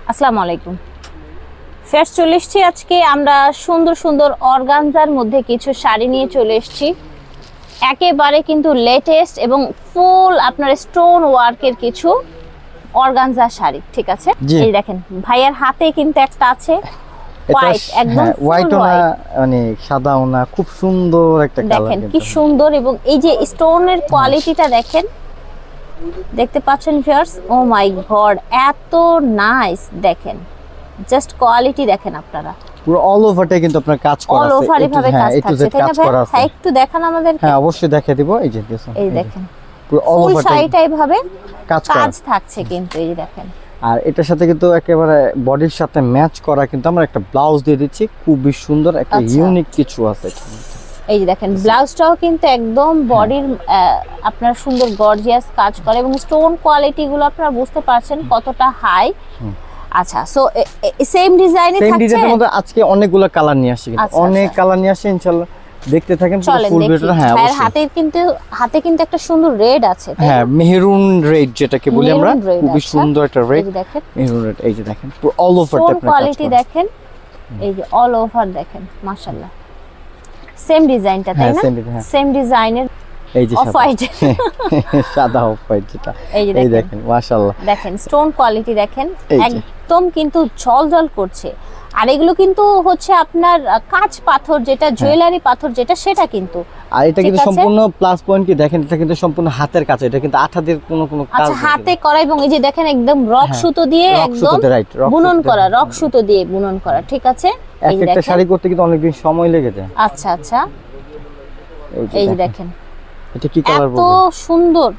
আসসালামু আলাইকুম। ফের চলে এসেছি আজকে আমরা সুন্দর সুন্দর অর্গানজার মধ্যে কিছু শাড়ি নিয়ে চলে এসেছি। একেবারে কিন্তু লেটেস্ট এবং ফুল আপনার স্টোন ওয়ার্কের কিছু অর্গানজা শাড়ি, ঠিক আছে? এই দেখেন ভাইয়ার হাতে কিন্তু একটা আছে হোয়াইট, একদম হোয়াইট না মানে সাদাও না, খুব সুন্দর একটা কালার। দেখেন কি সুন্দর, এবং এই যে স্টোনের কোয়ালিটিটা দেখেন, দেখতে পাচ্ছেন ভিউয়ার্স? ও মাই গড, এত নাইস। দেখেন জাস্ট কোয়ালিটি দেখেন আপনারা, পুরো অল ওভারটা কিন্তু আপনার কাজ করা আছে। অল ওভার এভাবে কাজ থাকছে, তাই না ভাই? হ্যাঁ, একটু দেখান আমাদের। হ্যাঁ অবশ্যই দেখিয়ে দিব। এই যে এই দেখেন পুরো অল ওভারটা শাড়িটা এইভাবে কাজ থাকছে কিন্তু, এই যে দেখেন। আর এটার সাথে কিন্তু একেবারে বডির সাথে ম্যাচ করা কিন্তু আমরা একটা ব্লাউজ দিয়ে দিচ্ছি, খুবই সুন্দর একটা ইউনিক কিছু আছে। এই যে দেখেন ব্লাউজটাও কিন্তু একদম বডির আপনার সুন্দর গর্জিয়াস কাজ করে, এবং স্টোন কোয়ালিটি গুলো আপনারা বুঝতে পারছেন কতটা হাই। আচ্ছা, সো সেম ডিজাইনে থাকছে। সেম ডিজাইনের মধ্যে আজকে অনেকগুলো কালার নিয়ে আসি, অনেক কালার নিয়ে আসি ইনশাআল্লাহ। দেখতে থাকেন ফুল ভিডিওটা। হ্যাঁ অবশ্যই। হাতে কিন্তু একটা সুন্দর রেড আছে, হ্যাঁ মেরুন রেড যেটাকে বলি আমরা, খুবই সুন্দর একটা রেড। মেরুন রেড, এই যে দেখেন পুরো অল ওভারটা আপনারা কোয়ালিটি দেখেন, এই যে অল ওভার দেখেন, মাশাআল্লাহ। সেম ডিজাইনটা, তাই না? সেম ডিজাইনের এই যে অফ হোয়াইট, সাদা অফ হোয়াইট যেটা, এই দেখেন মাশাআল্লাহ। দেখেন স্টোন কোয়ালিটি দেখেন, একদম কিন্তু ঝলঝল করছে। আর এগুলো কিন্তু হচ্ছে আপনার কাঁচ পাথর, যেটা জুয়েলারি পাথর যেটা, সেটা কিন্তু। আর এটা কিন্তু সম্পূর্ণ প্লাস পয়েন্ট কি দেখেন, এটা কিন্তু সম্পূর্ণ হাতের কাজ, এটা কিন্তু আঠাদের কোনো কাজ। আচ্ছা, হাতে করা, এবং এই যে দেখেন একদম রক সুতো দিয়ে একদম বুনন করা, রক সুতো দিয়ে বুনন করা, ঠিক আছে? একটা শাড়ি করতে কিন্তু অনেক দিন সময় লেগে যায়। আচ্ছা আচ্ছা, এই যে দেখেন এটা কি কালার বলবো, এত সুন্দর।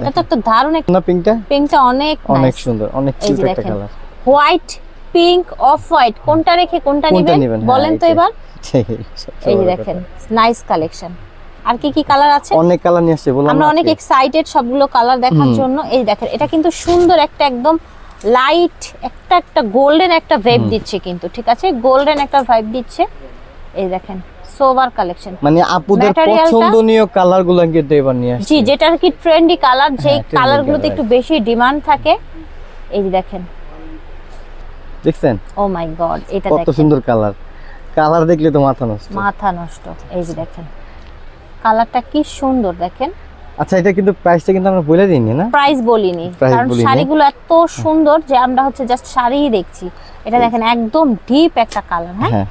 এটা একটা দারুণ একটা না, পিঙ্কটা অনেক সুন্দর, অনেক কিউট একটা colour. White, pink, off white, কোনটা রেখে কোনটা নেবেন বলেন তো এবার? এই যে দেখেন নাইস কালেকশন। আর কি কি কালার আছে? অনেক কালার নিয়ে আসছে, বললাম আমরা অনেক এক্সাইটেড সবগুলো কালার দেখার জন্য। এই দেখেন এটা কিন্তু সুন্দর একটা একদম লাইট একটা গোল্ডেন একটা ভাইব দিচ্ছে কিন্তু, ঠিক আছে? গোল্ডেন একটা ভাইব দিচ্ছে। এই দেখেন সোভার কালেকশন, মানে আপুদের পছন্দনীয় কালারগুলো কিন্তু এবার নিয়ে আসছে। জি, যেটা কি ট্রেন্ডি কালার, যেই কালারগুলোতে একটু বেশি ডিমান্ড থাকে। এই যে দেখেন, দেখছেন? ও মাই গড, এটা দেখেন কত সুন্দর কালার দেখলে তো মাথা নষ্ট। এই যে দেখেন কালারটা কি সুন্দর দেখেন। আচ্ছা, এটা কিন্তু প্রাইসটা কিন্তু আমরা বলে দিইনি না? প্রাইস বলিনি, কারণ শাড়িগুলো এত সুন্দর যে আমরা হচ্ছে জাস্ট শাড়িই দেখছি। এটা দেখেন একদম ডিপ একটা কালার। হ্যাঁ,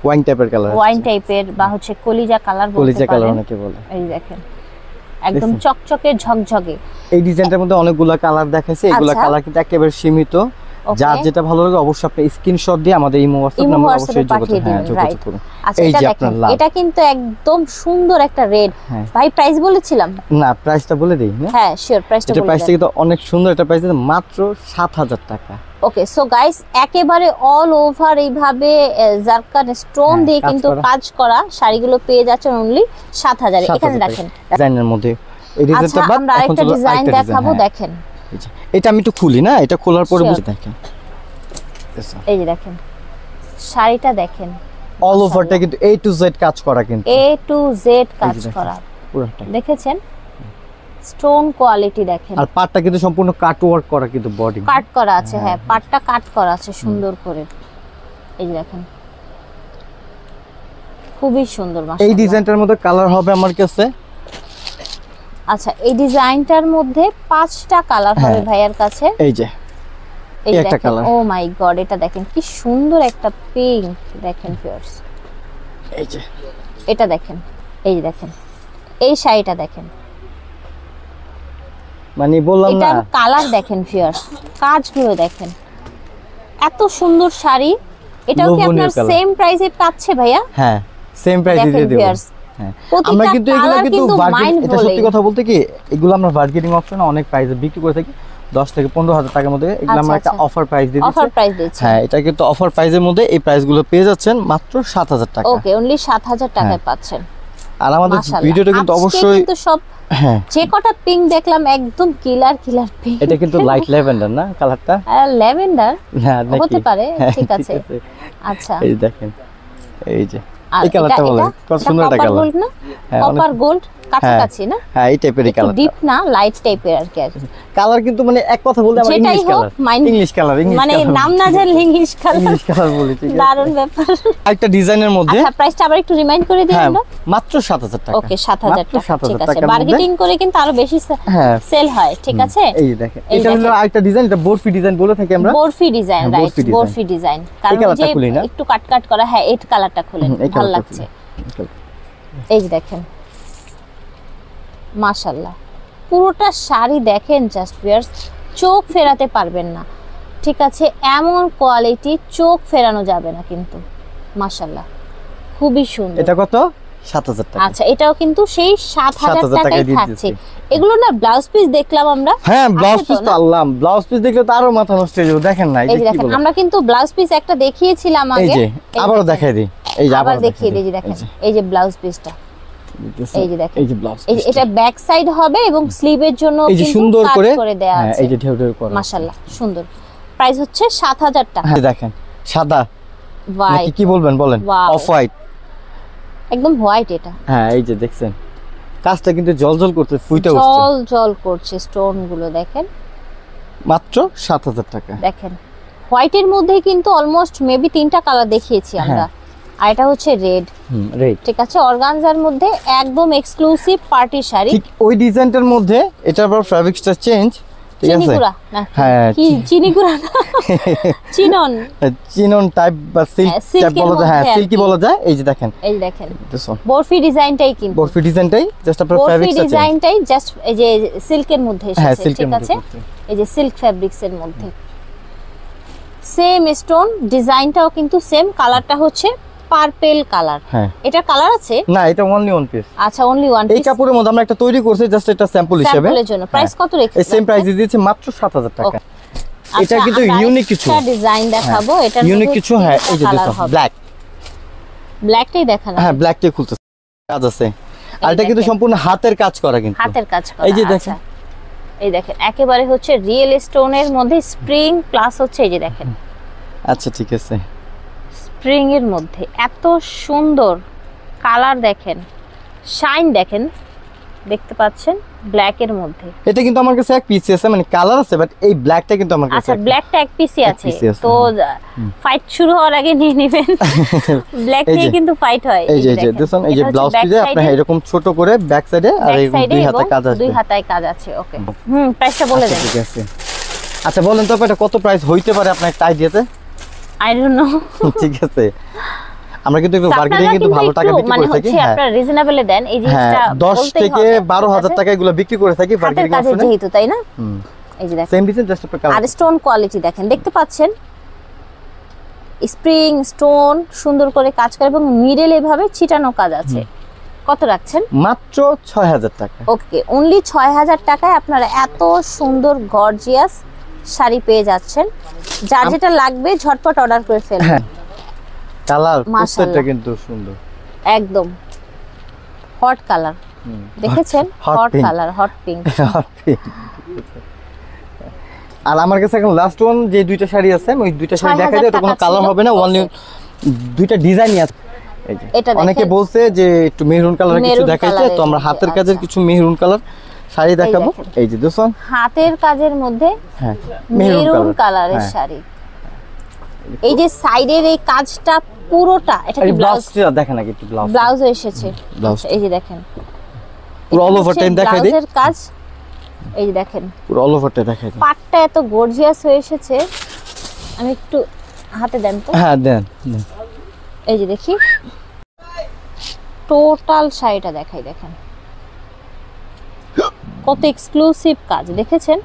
ওয়াইন টাইপের কালার, ওয়াইন টাইপের বা হচ্ছে কলিজা কালার বলতে পারেন। কলিজা কালার অনেকে বলে। এই দেখেন একদম চকচকে ঝকঝকে। এই ডিজাইনটার মধ্যে অনেকগুলো কালার দেখাইছে, এগুলা কালার কিন্তু একেবারে সীমিত। যার যেটা ভালো লাগে অবশ্যই আপনি স্ক্রিনশট দিয়ে আমাদের ইমো WhatsApp নাম্বার অবশ্যই যোগাযোগ করুন। এই যে আপনার লাভ, এটা কিন্তু একদম সুন্দর একটা রেড। ভাই প্রাইস বলেছিলাম না? প্রাইসটা বলে দেই না? হ্যাঁ শিওর, প্রাইসটা বলে দেই। প্রাইসটা কিন্তু অনেক সুন্দর, এটা প্রাইস মাত্র 7000 টাকা। ওকে, সো গাইস একেবারে অল ওভার এইভাবে জারকান স্টোন দিয়ে কিন্তু কাজ করা শাড়িগুলো পেয়ে যাচ্ছেন অনলি 7000 এ। এখানে দেখেন ডিজাইনের মধ্যে এই ডিজাইনটা বাদ আমরা আরেকটা ডিজাইন দেখাবো। দেখেন এটা আমি একটু খুলি না, এটা খোলার পরে বুঝে দেখেন। এই যে দেখেন শাড়িটা দেখেন, অল ওভারটা কিন্তু A to Z কাজ করা, কিন্তু A to Z কাজ করা পুরোটা দেখেছেন। স্টোন কোয়ালিটি দেখেন, আর পাটটা কিন্তু সম্পূর্ণ কাট ওয়ার্ক করা, কিন্তু বডি কাট করা আছে। হ্যাঁ, পাটটা কাট করা আছে সুন্দর করে। এই যে দেখেন খুবই সুন্দর। এই ডিজাইনটার মধ্যে কালার হবে আমার কাছে। আচ্ছা, এই ডিজাইনটার মধ্যে 5টা কালার হবে ভাইয়ার কাছে। এই যে একটা কালার, ও মাই গড, এটা দেখেন কি সুন্দর একটা পিঙ্ক। দেখেন ভিউয়ার্স, এই যে এটা দেখেন, এই যে দেখেন এই শাড়িটা দেখেন, মানে বললাম না, এটার কালার দেখেন ভিউয়ার্স, কাজগুলো দেখেন, এত সুন্দর শাড়ি। এটাও কি আপনার সেম প্রাইসে পাচ্ছে ভাইয়া? হ্যাঁ, সেম প্রাইসে দিয়ে দেব। আমরা কিন্তু এগুলো কিন্তু এটা সত্যি কথা বলতে কি, এগুলো আমরা বার্গেনিং অপশনে অনেক প্রাইসে বিক্রি করে থাকি, 10 থেকে 15000 টাকার মধ্যে। এগুলো আমরা একটা অফার প্রাইস দিয়ে দিচ্ছি। অফার প্রাইস দিচ্ছি। হ্যাঁ, এটা কিন্তু অফার প্রাইসের মধ্যে এই প্রাইসগুলো পেয়ে যাচ্ছেন মাত্র 7000 টাকা। ওকে, অনলি 7000 টাকায় পাচ্ছেন। আর আমাদের ভিডিওটা কিন্তু অবশ্যই কিন্তু সব যে কটা পিঙ্ক দেখলাম একদম কিলার পিঙ্ক। এটা কিন্তু লাইট ল্যাভেন্ডার না কালারটা? ল্যাভেন্ডার হতে পারে, ঠিক আছে। আচ্ছা, এই দেখেন, এই যে এই কালারটা বলে কত সুন্দর একটা কালার। গোল্ড না? Copper gold. কাছাকাছি না? হ্যাঁ, এই টাইপেরই কালার, ডিপ না, লাইট টাইপের আর কি। কালার কিন্তু মানে এক কথা বলতে আমরা ইংলিশ কালার, ইংলিশ কালার, মানে নাম না জানলে ইংলিশ কালার বলি, ঠিক আছে? দারুণ ব্যাপার। একটা ডিজাইনের মধ্যে। আচ্ছা, প্রাইসটা আবার একটু রিমাইন্ড করে দিই আমরা। মাত্র 7000 টাকা। ওকে, 7000 টাকা, ঠিক আছে। বার্গেনিং করে কিন্তু আরো বেশি সেল হয়, ঠিক আছে? এই দেখেন, এটা হলো আরেকটা ডিজাইন, এটা বরফি ডিজাইন বলে থাকি আমরা। Barfi design, right, barfi design. কারণ যে একটু কাট করা, হ্যাঁ, এই কালারটা খুলেন, ভালো লাগছে। এই যে দেখেন, মাশাআল্লাহ, পুরোটা শাড়ি দেখেন, জাস্ট ভিউয়ার্স চোখ ফেরাতে পারবেন না, ঠিক আছে? এমন কোয়ালিটি, চোখ ফেরানো যাবে না কিন্তু। মাশাআল্লাহ, খুবই সুন্দর। এটা কত? 7000 টাকা। আচ্ছা, এটাও কিন্তু সেই 7000 টাকায় থাকছে। এগুলো না ব্লাউজ পিস দেখলাম আমরা। হ্যাঁ, ব্লাউজ পিস তো আল্লাহ, ব্লাউজ পিস দেখলে তো আরো মাথা নষ্ট হয়ে যাবে। দেখেন না, এই যে কি বলে, আমরা কিন্তু ব্লাউজ পিস একটা দেখিয়েছিলাম আগে, এই যে আবারো দেখাই দিই, এই যে আবার দেখিয়ে দিই, দেখেন এই যে ব্লাউজ পিসটা, এই যে দেখেন, এই যে ব্লাউজ, এটা ব্যাক সাইড হবে এবং স্লিভের জন্য কিন্তু সুন্দর করে দেয়া আছে। এই যে ঢেউ ঢেউ করা, মাশাআল্লাহ, সুন্দর। প্রাইস হচ্ছে 7000 টাকা। হ্যাঁ, দেখেন সাদা, ভাই কি বলবেন বলেন, অফ হোয়াইট, একদম হোয়াইট এটা। হ্যাঁ, এই যে দেখছেন কাজটা কিন্তু জলজল করতে, ফুইটা উঠছে, জল করছে, স্টোন গুলো দেখেন। মাত্র 7000 টাকা। দেখেন, হোয়াইটের মধ্যে কিন্তু অলমোস্ট মেবি 3টা কালার দেখিয়েছি আমরা। আর এটা হচ্ছে রেড, ঠিক আছে? অর্গানজার মধ্যে একদম এক্সক্লুসিভ পার্টি শাড়ি। ঠিক ওই ডিজাইনটার মধ্যে এটা আবার ফ্যাব্রিক্সটা চেঞ্জ, ঠিক আছে? হ্যাঁ, কি চিনিগুড়া না, চিনন, চিনন টাইপ বা সিল্ক টাইপ বলা যায়, হ্যাঁ, সিল্কি বলা যায়। এই যে দেখেন, এই দেখেন বরফি ডিজাইনটাই, কিন্তু বরফি ডিজাইনটাই জাস্ট আপনার ফ্যাব্রিক্সটা চেঞ্জ, ডিজাইনটাই জাস্ট এই যে সিল্কের মধ্যে এসেছে, ঠিক আছে? এই যে সিল্ক ফ্যাব্রিক্সের মধ্যে সেম স্টোন, ডিজাইনটাও কিন্তু সেম, কালারটা হচ্ছে পার্পল কালার। এটা কালার আছে না, এটা অনলি ওয়ান পিস। আচ্ছা, অনলি ওয়ান পিস। এই কাপড়ের মধ্যে আমরা একটা তৈরি করছি, জাস্ট এটা স্যাম্পল হিসেবে। স্যাম্পলের জন্য প্রাইস কত রেখেছেন? এই সেম প্রাইস দিয়েছি, মাত্র 7000 টাকা। এটা কিন্তু ইউনিক কিছু, একটা ডিজাইন দেখাবো, এটা ইউনিক কিছু। হ্যাঁ, এই যে দেখো, ব্ল্যাকটাই দেখানো। হ্যাঁ, ব্ল্যাকটাই খুলতেছে, কাজ আছে। আর এটা কিন্তু সম্পূর্ণ হাতের কাজ করা, কিন্তু হাতের কাজ করা। এই যে দেখেন, এই দেখেন, একেবারে হচ্ছে রিয়েল স্টোনের মধ্যে স্প্রিং প্লাস হচ্ছে, এই যে দেখেন। আচ্ছা, ঠিক আছে, স্প্রিং এর মধ্যে এত সুন্দর কালার দেখেন, শাইন দেখেন, দেখতে পাচ্ছেন ব্ল্যাক এর মধ্যে। এটা কিন্তু আমার কাছে এক পিস আছে, মানে কালার আছে, বাট এই ব্ল্যাকটা কিন্তু আমার কাছে। আচ্ছা, ব্ল্যাকটা এক পিসই আছে, তো ফাইট শুরু হওয়ার আগে নিয়ে নেবেন। ব্ল্যাক নিয়ে কিন্তু ফাইট হয়। এই যে দেখুন, এই যে ব্লাউজ পিসে আপনি এরকম ছোট করে ব্যাক সাইডে আর এই দুই হাতে কাজ আছে, দুই হাতায় কাজ আছে। ওকে, প্রাইসটা বলে দেন। ঠিক আছে, আচ্ছা বলেন তো এটা কত প্রাইস হইতে পারে আপনার একটা আইডিয়াতে? I don't know. ঠিক আছে, আমরা কিন্তু একটু বার্গেনিং কিন্তু ভালো টাকা বিক্রি করে থাকি। হ্যাঁ, আপনারা রিজনেবলে দেন, এই জিনিসটা 10 থেকে 12000 টাকা এগুলো বিক্রি করে থাকি বার্গেনিং কাজে যেহেতু, তাই না? এই যে দেখেন, সেম ডিজাইন জাস্ট আপনার কালার। আর স্টোন কোয়ালিটি দেখেন, দেখতে পাচ্ছেন স্প্রিং স্টোন সুন্দর করে কাজ করে এবং মিডল এভাবে ছিটানো কাজ আছে। কত রাখছেন? মাত্র 6000 টাকা। ওকে, অনলি 6000 টাকায় আপনারা এত সুন্দর গর্জিয়াস শাড়ি পেয়ে যাচ্ছেন। যার যেটা লাগবে ঝটপট অর্ডার করে ফেলুন। কালার প্রত্যেকটা কিন্তু সুন্দর, একদম হট কালার, দেখেছেন? Hot colour, hot pink. আর আমার কাছে এখন লাস্ট ওয়ান যে দুইটা শাড়ি আছে, ওই দুইটা শাড়ি দেখাই দিই, তো কোনো কালার হবে না, অনলি দুইটা ডিজাইনই আছে। এই যে অনেকে বলছে যে একটু মেরুন কালার কিছু দেখাইতে, তো আমরা হাতের কাজের কিছু মেরুন কালার শাড়ি দেখাবো। এই যে দেখুন, হাতের কাজের মধ্যে হ্যাঁ মেরুন কালারের শাড়ি। এই যে সাইডের এই কাজটা পুরোটা, এটা কি ব্লাউজটা দেখেন নাকি? একটু ব্লাউজ এসেছে, এই যে দেখেন পুরো অল ওভারটা দেখাই দিই, ব্লাউজের কাজ। এই যে দেখেন পুরো অল ওভারটা দেখাই দিই, পাটটা এত গর্জিয়াস হয়ে এসেছে। আমি একটু হাতে দেন তো। হ্যাঁ দেন। এই যে দেখি টোটাল শাড়িটা দেখাই, দেখেন কত এক্সক্লুসিভ কাজ, দেখেছেন?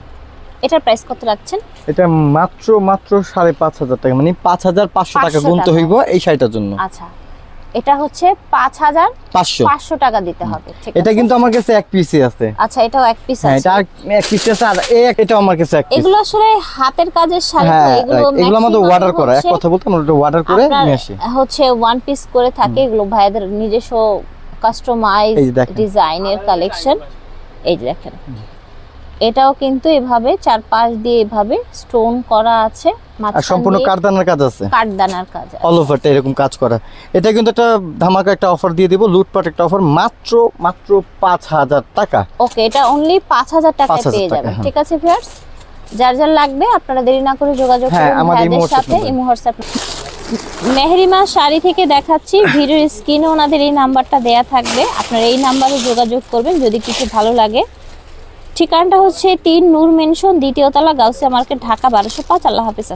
এটার প্রাইস কত রাখছেন? এটা মাত্র 5500 টাকা, মানে 5500 টাকা গুনতে হইব এই শাড়িটার জন্য। আচ্ছা, এটা হচ্ছে 5500 টাকা দিতে হবে, ঠিক আছে? এটা কিন্তু আমার কাছে এক পিসই আছে। আচ্ছা, এটাও এক পিস আছে। হ্যাঁ, এটা এক পিস আছে, আর এটাও আমার কাছে এক পিস। এগুলো আসলে হাতের কাজের শাড়ি, তো এগুলো আমাদের অর্ডার করা, এক কথা বলতে আমরা অর্ডার করে নিয়ে আসি। হচ্ছে ওয়ান পিস করে থাকে, এগুলো ভাইদের নিজস্ব কাস্টমাইজ ডিজাইনের কালেকশন। এই যে দেখেন, এটাও কিন্তু এভাবে চারপাশ দিয়ে এভাবে স্টোন করা আছে, আর সম্পূর্ণ কাঠদানার কাজ আছে, কাঠদানার কাজ অল ওভারটা এরকম কাজ করা। এটা কিন্তু একটা ধামাকা একটা অফার দিয়ে দিব, লুটপাট একটা অফার, মাত্র 5000 টাকা। ওকে, এটা অনলি 5000 টাকায় পেয়ে যাবেন। ঠিক আছে ভিউয়ার্স, যার যার লাগবে আপনারা দেরি না করে যোগাযোগ করুন ভাইদের সাথে। Imo WhatsApp. মেহরিমা শাড়ি থেকে দেখাচ্ছি, ভিডিওর স্ক্রিনে ওনাদের এই নাম্বারটা দেয়া থাকবে, আপনারা এই নাম্বারে যোগাযোগ করবেন যদি কিছু ভালো লাগে। ঠিকানাটা হচ্ছে 3 নূর মেনশন, 2য় তলা, গাউসিয়া মার্কেট, ঢাকা 1205। আল্লাহ হাফেজ।